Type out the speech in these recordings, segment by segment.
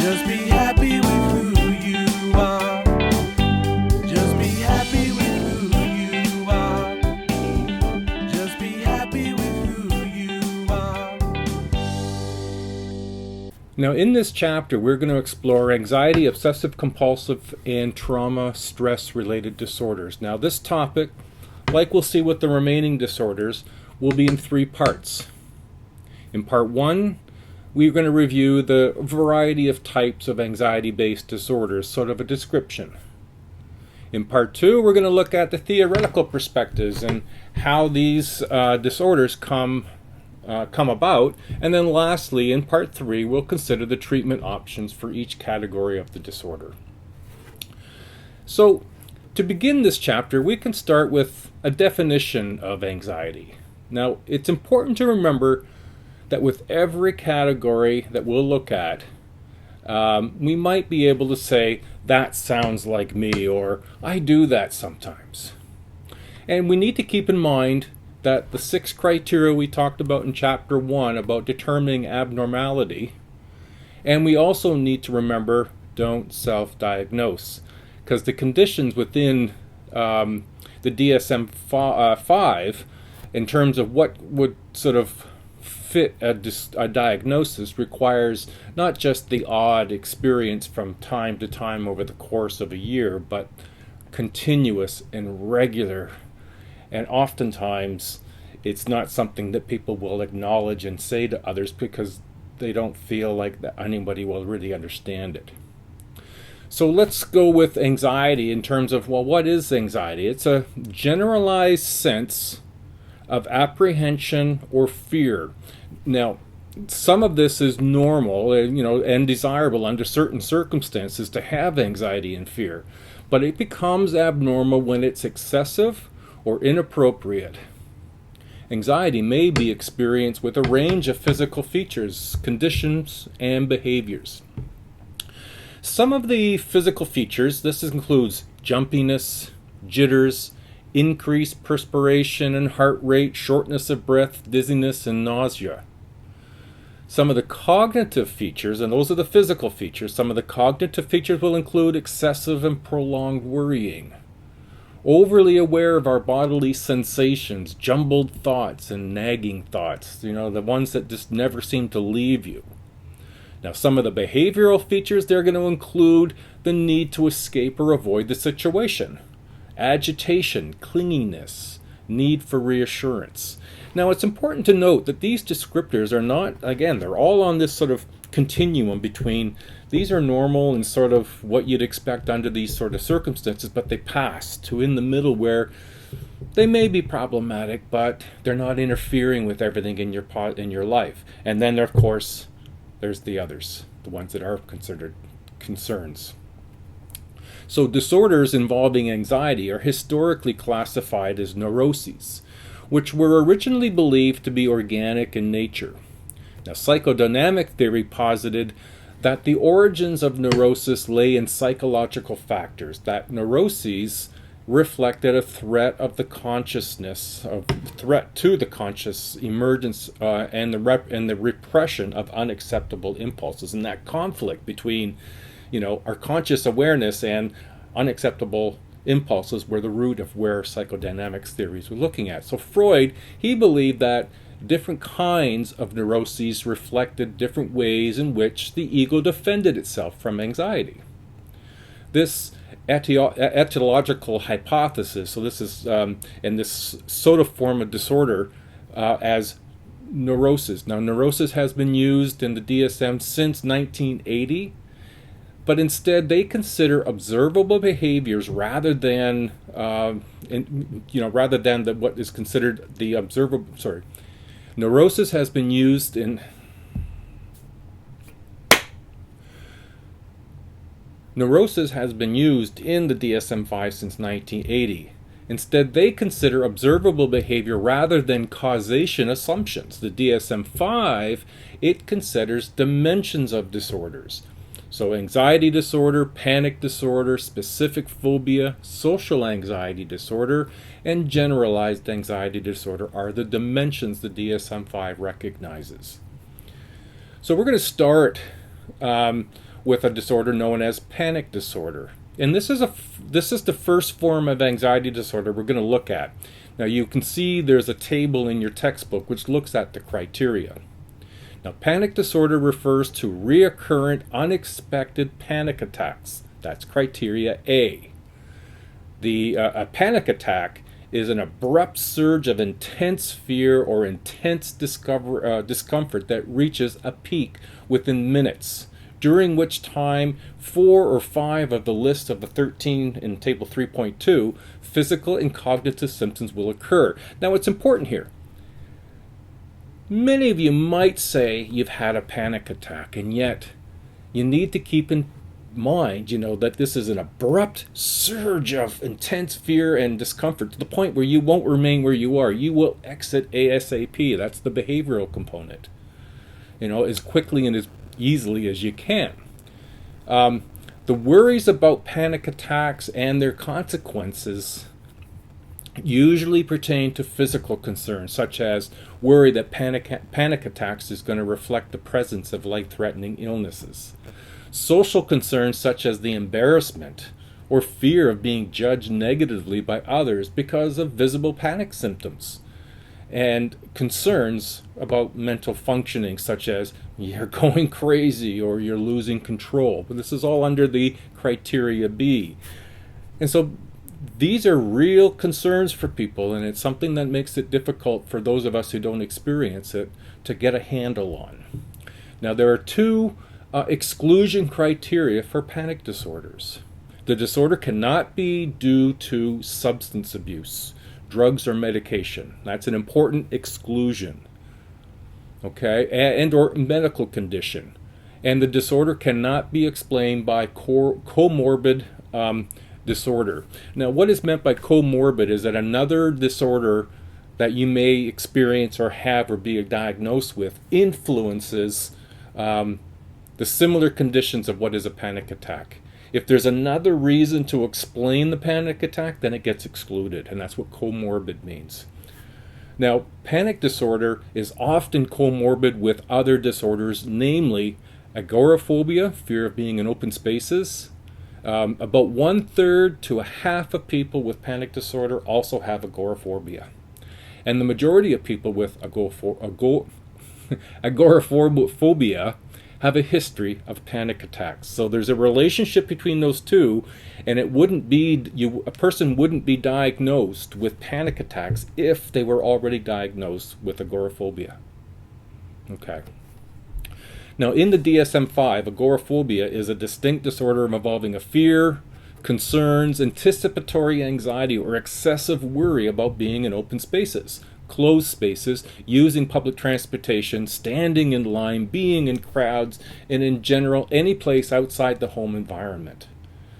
Just be happy with who you are. Just be happy with who you are. Just be happy with who you are. Now, in this chapter, we're going to explore anxiety, obsessive-compulsive, and trauma stress-related disorders. Now, this topic, like we'll see with the remaining disorders, will be in 3 parts. In part 1, we're going to review the variety of types of anxiety-based disorders, sort of a description. In part 2, we're going to look at the theoretical perspectives and how these disorders come about. And then lastly, in part 3, we'll consider the treatment options for each category of the disorder. So, to begin this chapter, we can start with a definition of anxiety. Now, it's important to remember that with every category that we'll look at, we might be able to say, that sounds like me, or I do that sometimes. And we need to keep in mind that the 6 criteria we talked about in chapter 1 about determining abnormality, and we also need to remember, don't self-diagnose, because the conditions within the DSM-5, in terms of what would sort of fit a diagnosis, requires not just the odd experience from time to time over the course of a year, but continuous and regular. And oftentimes, it's not something that people will acknowledge and say to others because they don't feel like that anybody will really understand it. So let's go with anxiety in terms of, well, what is anxiety? It's a generalized sense of apprehension or fear. Now, some of this is normal, and desirable under certain circumstances to have anxiety and fear, but it becomes abnormal when it's excessive or inappropriate. Anxiety may be experienced with a range of physical features, conditions, and behaviors. Some of the physical features, this includes jumpiness, jitters, increased perspiration and heart rate, shortness of breath, dizziness, and nausea. Some of the cognitive features, and those are the physical features, some of the cognitive features will include excessive and prolonged worrying, overly aware of our bodily sensations, jumbled thoughts and nagging thoughts, the ones that just never seem to leave you. Now, some of the behavioral features, they're going to include the need to escape or avoid the situation, agitation, clinginess, need for reassurance. Now, it's important to note that these descriptors are not, again, they're all on this sort of continuum between these are normal and sort of what you'd expect under these sort of circumstances, but they pass to in the middle where they may be problematic, but they're not interfering with everything in your life. And then, of course, there's the others, the ones that are considered concerns. So disorders involving anxiety are historically classified as neuroses, which were originally believed to be organic in nature. Now, psychodynamic theory posited that the origins of neurosis lay in psychological factors, that neuroses reflected a threat of the consciousness, of threat to the conscious emergence and the repression of unacceptable impulses, and that conflict between our conscious awareness and unacceptable impulses were the root of where psychodynamics theories were looking at. So Freud, he believed that different kinds of neuroses reflected different ways in which the ego defended itself from anxiety. This etiological hypothesis, so this is in this sort of form of disorder as neurosis. Now, neurosis has been used in the DSM since 1980, but instead they consider observable behaviors rather than what is considered the observable. Neurosis has been used in the DSM-5 since 1980. Instead, they consider observable behavior rather than causation assumptions. The DSM-5, it considers dimensions of disorders. So anxiety disorder, panic disorder, specific phobia, social anxiety disorder, and generalized anxiety disorder are the dimensions the DSM-5 recognizes. So we're going to start with a disorder known as panic disorder. And this is the first form of anxiety disorder we're going to look at. Now you can see there's a table in your textbook which looks at the criteria. Now panic disorder refers to reoccurrent unexpected panic attacks. That's criteria A. A panic attack is an abrupt surge of intense fear or intense discomfort that reaches a peak within minutes, during which time 4 or 5 of the list of the 13 in table 3.2 physical and cognitive symptoms will occur. Now it's important here. Many of you might say you've had a panic attack, and yet you need to keep in mind, that this is an abrupt surge of intense fear and discomfort to the point where you won't remain where you are. You will exit ASAP. That's the behavioral component. As quickly and as easily as you can. The worries about panic attacks and their consequences usually pertain to physical concerns, such as worry that panic attacks is going to reflect the presence of life-threatening illnesses. Social concerns such as the embarrassment or fear of being judged negatively by others because of visible panic symptoms. And concerns about mental functioning such as you're going crazy or you're losing control. But this is all under the criteria B. And so these are real concerns for people, and it's something that makes it difficult for those of us who don't experience it to get a handle on. Now there are 2 exclusion criteria for panic disorders. The disorder cannot be due to substance abuse, drugs, or medication. That's an important exclusion. Okay, and or medical condition. And the disorder cannot be explained by comorbid disorder. Now, what is meant by comorbid is that another disorder that you may experience or have or be diagnosed with influences the similar conditions of what is a panic attack. If there's another reason to explain the panic attack, then it gets excluded, and that's what comorbid means. Now, panic disorder is often comorbid with other disorders, namely agoraphobia, fear of being in open spaces. About 1/3 to a half of people with panic disorder also have agoraphobia. And the majority of people with agoraphobia have a history of panic attacks. So there's a relationship between those two, and a person wouldn't be diagnosed with panic attacks if they were already diagnosed with agoraphobia. Okay. Now in the DSM-5, agoraphobia is a distinct disorder involving a fear, concerns, anticipatory anxiety, or excessive worry about being in open spaces, closed spaces, using public transportation, standing in line, being in crowds, and in general any place outside the home environment.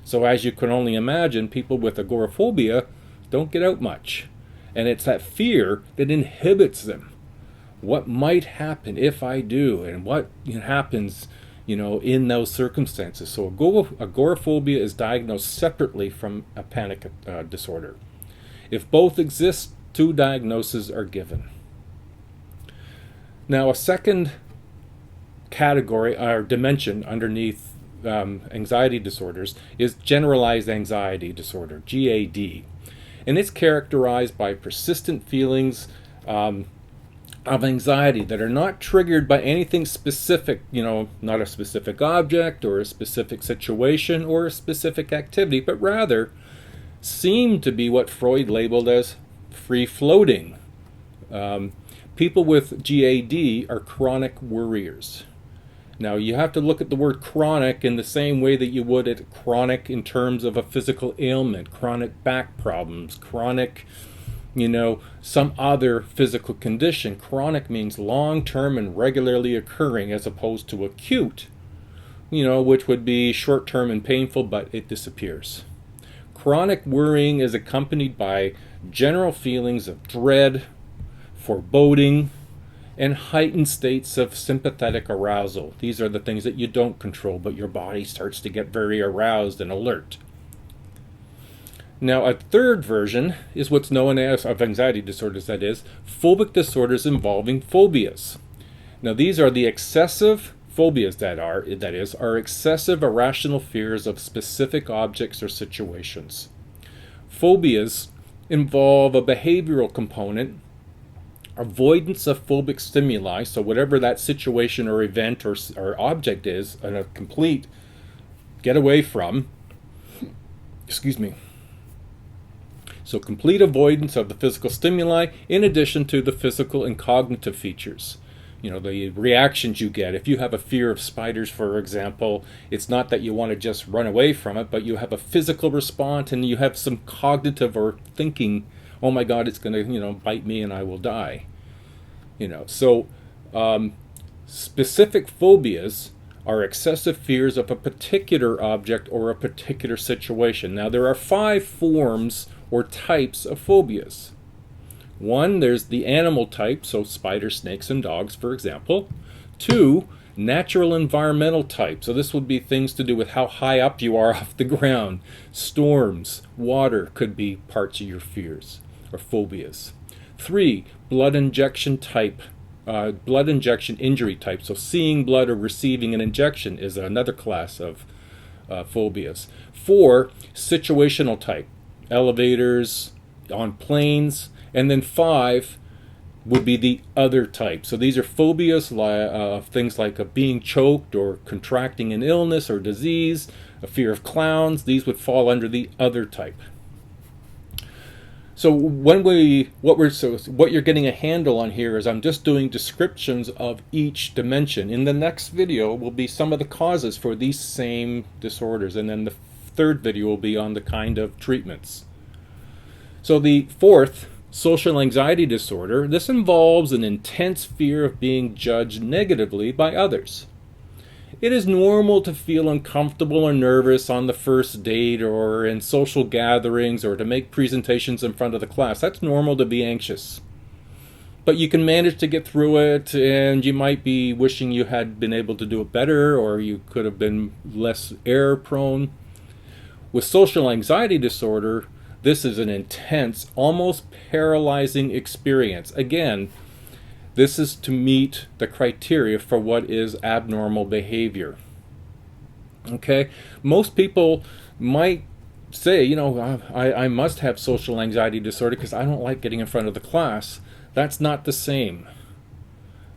So as you can only imagine, people with agoraphobia don't get out much. And it's that fear that inhibits them. What might happen if I do, and what happens in those circumstances. So agoraphobia is diagnosed separately from a panic disorder. If both exist, 2 diagnoses are given. Now, a second category or dimension underneath anxiety disorders is generalized anxiety disorder, GAD. And it's characterized by persistent feelings of anxiety that are not triggered by anything specific, not a specific object or a specific situation or a specific activity, but rather seem to be what Freud labeled as free-floating. People with GAD are chronic worriers. Now, you have to look at the word chronic in the same way that you would at chronic in terms of a physical ailment, chronic back problems, chronic, some other physical condition. Chronic means long-term and regularly occurring as opposed to acute, which would be short-term and painful, but it disappears. Chronic worrying is accompanied by general feelings of dread, foreboding, and heightened states of sympathetic arousal. These are the things that you don't control, but your body starts to get very aroused and alert. Now, a third version is what's known as, of anxiety disorders, that is, phobic disorders involving phobias. Now, these are the excessive phobias that is, are excessive irrational fears of specific objects or situations. Phobias involve a behavioral component, avoidance of phobic stimuli, so whatever that situation or event or object is, and a complete get away from, so complete avoidance of the physical stimuli in addition to the physical and cognitive features. The reactions you get. If you have a fear of spiders, for example, it's not that you want to just run away from it, but you have a physical response and you have some cognitive or thinking, oh my God, it's going to, bite me and I will die. So specific phobias are excessive fears of a particular object or a particular situation. Now, there are 5 forms or types of phobias. 1, there's the animal type, so spiders, snakes, and dogs, for example. 2, natural environmental type, so this would be things to do with how high up you are off the ground. Storms, water could be parts of your fears or phobias. 3, blood injection type, blood injection injury type, so seeing blood or receiving an injection is another class of phobias. 4, situational type, elevators, on planes. And then 5 would be the other type. So these are phobias, things like being choked or contracting an illness or disease, a fear of clowns. These would fall under the other type. So what you're getting a handle on here is I'm just doing descriptions of each dimension. In the next video will be some of the causes for these same disorders, and then the third video will be on the kind of treatments. So the 4th, social anxiety disorder, this involves an intense fear of being judged negatively by others. It is normal to feel uncomfortable or nervous on the first date or in social gatherings or to make presentations in front of the class. That's normal to be anxious. But you can manage to get through it, and you might be wishing you had been able to do it better, or you could have been less error prone. With social anxiety disorder, this is an intense, almost paralyzing experience. Again, this is to meet the criteria for what is abnormal behavior. Okay? Most people might say, I must have social anxiety disorder because I don't like getting in front of the class. That's not the same.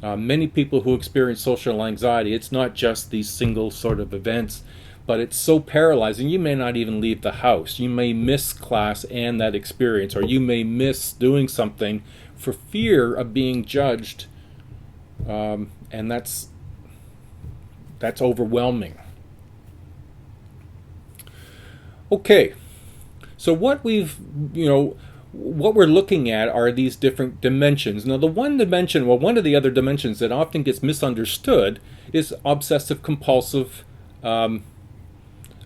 Many people who experience social anxiety, it's not just these single sort of events, but it's so paralyzing you may not even leave the house. You may miss class and that experience, or you may miss doing something for fear of being judged, and that's overwhelming. Okay, so what we're looking at are these different dimensions. Now, one of the other dimensions that often gets misunderstood is obsessive compulsive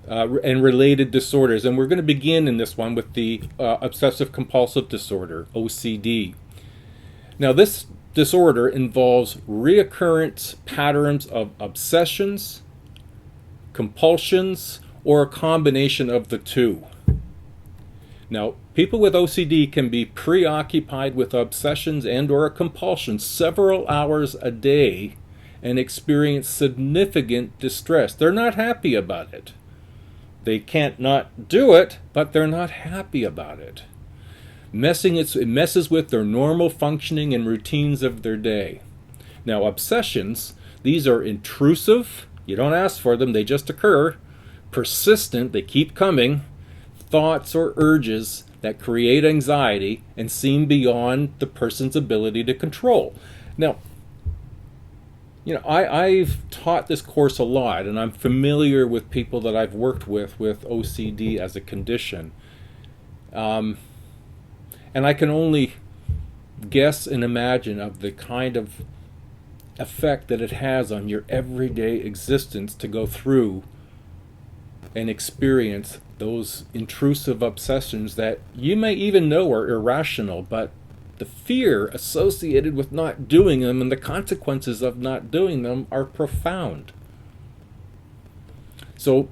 and related disorders. And we're going to begin in this one with the obsessive compulsive disorder, OCD. Now, this disorder involves reoccurrent patterns of obsessions, compulsions, or a combination of the two. Now, people with OCD can be preoccupied with obsessions and or compulsions several hours a day and experience significant distress. They're not happy about it. They can't not do it, but they're not happy about it. It messes with their normal functioning and routines of their day. Now, obsessions, these are intrusive. You don't ask for them, they just occur. Persistent, they keep coming. Thoughts or urges that create anxiety and seem beyond the person's ability to control. Now, I've taught this course a lot, and I'm familiar with people that I've worked with OCD as a condition. And I can only guess and imagine of the kind of effect that it has on your everyday existence to go through and experience those intrusive obsessions that you may even know are irrational, but the fear associated with not doing them and the consequences of not doing them are profound. So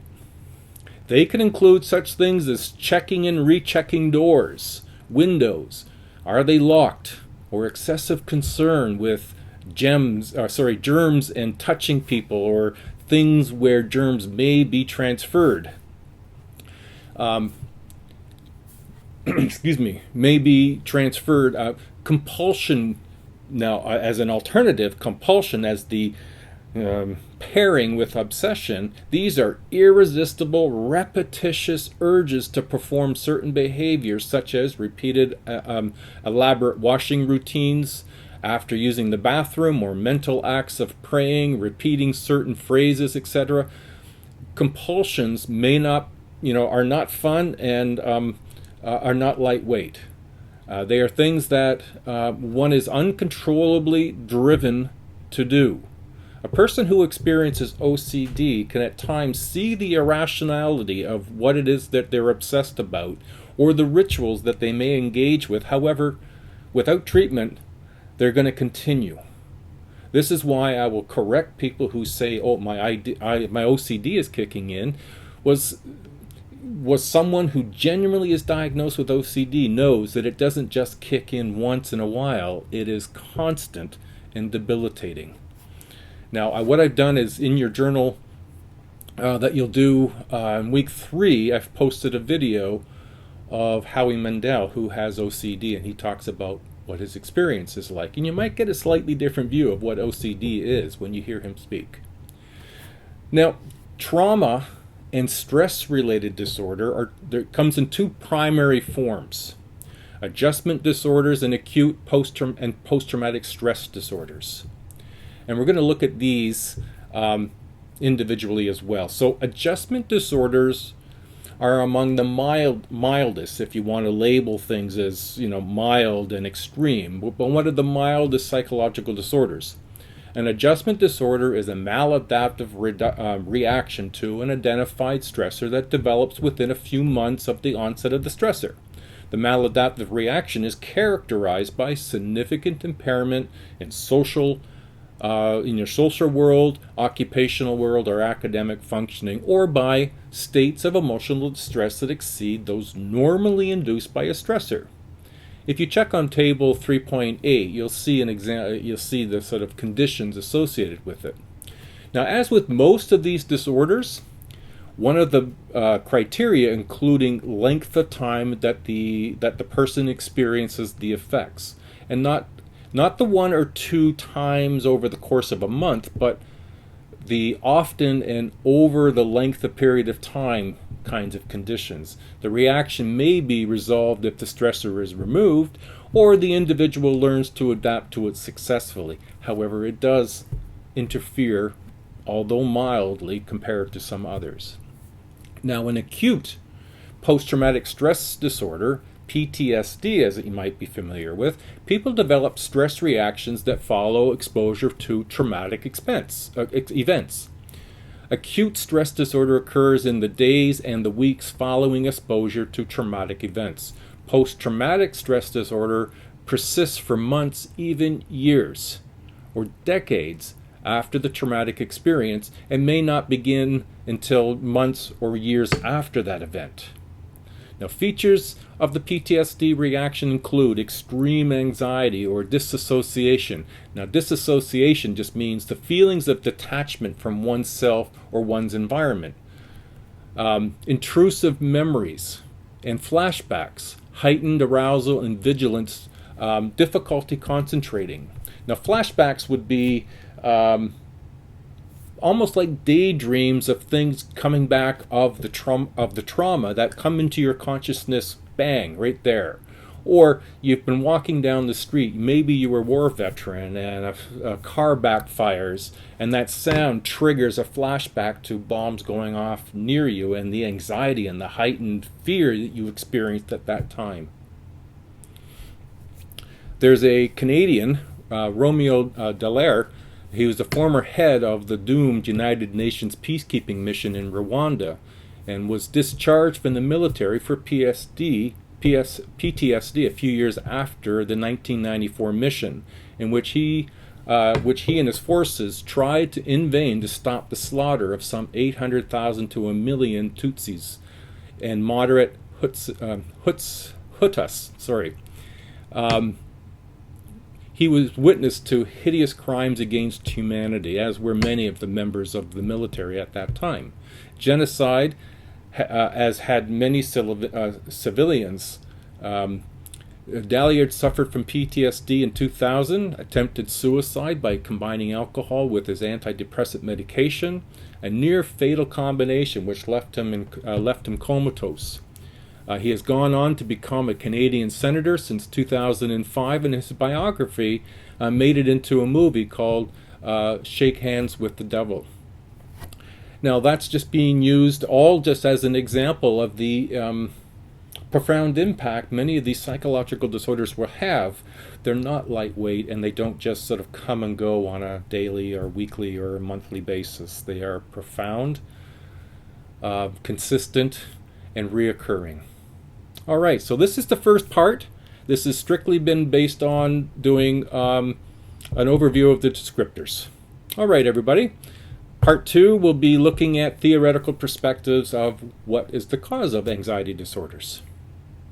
they can include such things as checking and rechecking doors, windows. Are they locked? Or excessive concern with germs and touching people, or things where germs may be transferred. May be transferred. Compulsion, now as an alternative, compulsion as the pairing with obsession, these are irresistible, repetitious urges to perform certain behaviors, such as repeated, elaborate washing routines after using the bathroom, or mental acts of praying, repeating certain phrases, etc. Compulsions are not fun and are not lightweight. They are things that one is uncontrollably driven to do. A person who experiences OCD can at times see the irrationality of what it is that they're obsessed about, or the rituals that they may engage with. However, without treatment, they're going to continue. This is why I will correct people who say, "Oh, my OCD is kicking in." Was someone who genuinely is diagnosed with OCD knows that it doesn't just kick in once in a while. It is constant and debilitating. Now, what I've done is, in your journal that you'll do in week 3, I've posted a video of Howie Mandel, who has OCD, and he talks about what his experience is like. And you might get a slightly different view of what OCD is when you hear him speak. Now, trauma and stress-related disorder comes in 2 primary forms: adjustment disorders and acute post-traumatic stress disorders. And we're going to look at these individually as well. So adjustment disorders are among the mildest, if you want to label things as mild and extreme. But one of the mildest psychological disorders. An adjustment disorder is a maladaptive reaction to an identified stressor that develops within a few months of the onset of the stressor. The maladaptive reaction is characterized by significant impairment in in your social world, occupational world, or academic functioning, or by states of emotional distress that exceed those normally induced by a stressor. If you check on table 3.8, you'll see you'll see the sort of conditions associated with it. Now, as with most of these disorders, one of the criteria including length of time that the person experiences the effects, and not the 1 or 2 times over the course of a month, but the often and over the length of period of time kinds of conditions. The reaction may be resolved if the stressor is removed, or the individual learns to adapt to it successfully. However, it does interfere, although mildly, compared to some others. Now, in acute post-traumatic stress disorder, PTSD, as you might be familiar with, people develop stress reactions that follow exposure to traumatic events. Acute stress disorder occurs in the days and the weeks following exposure to traumatic events. Post-traumatic stress disorder persists for months, even years, or decades after the traumatic experience, and may not begin until months or years after that event. Now, features of the PTSD reaction include extreme anxiety or disassociation. Now, disassociation just means the feelings of detachment from oneself or one's environment. Intrusive memories and flashbacks, heightened arousal and vigilance, difficulty concentrating. Now, flashbacks would be almost like daydreams of things coming back of the trauma that come into your consciousness, bang, right there. Or you've been walking down the street, maybe you were a war veteran, and a car backfires, and that sound triggers a flashback to bombs going off near you and the anxiety and the heightened fear that you experienced at that time. There's a Canadian, Romeo Dallaire. He was the former head of the doomed United Nations peacekeeping mission in Rwanda, and was discharged from the military for PTSD a few years after the 1994 mission, in which he and his forces tried in vain to stop the slaughter of some 800,000 to 1 million Tutsis and moderate Hutus. he was witness to hideous crimes against humanity, as were many of the members of the military at that time. Genocide, as had many civilians. Dalliard suffered from PTSD in 2000, attempted suicide by combining alcohol with his antidepressant medication, a near-fatal combination which left him comatose. He has gone on to become a Canadian senator since 2005, and his biography made it into a movie called Shake Hands with the Devil. Now that's just being used all just as an example of the profound impact many of these psychological disorders will have. They're not lightweight, and they don't just sort of come and go on a daily or weekly or monthly basis. They are profound, consistent, and reoccurring. All right, so this is the first part. This has strictly been based on doing an overview of the descriptors. All right, everybody. Part 2 will be looking at theoretical perspectives of what is the cause of anxiety disorders.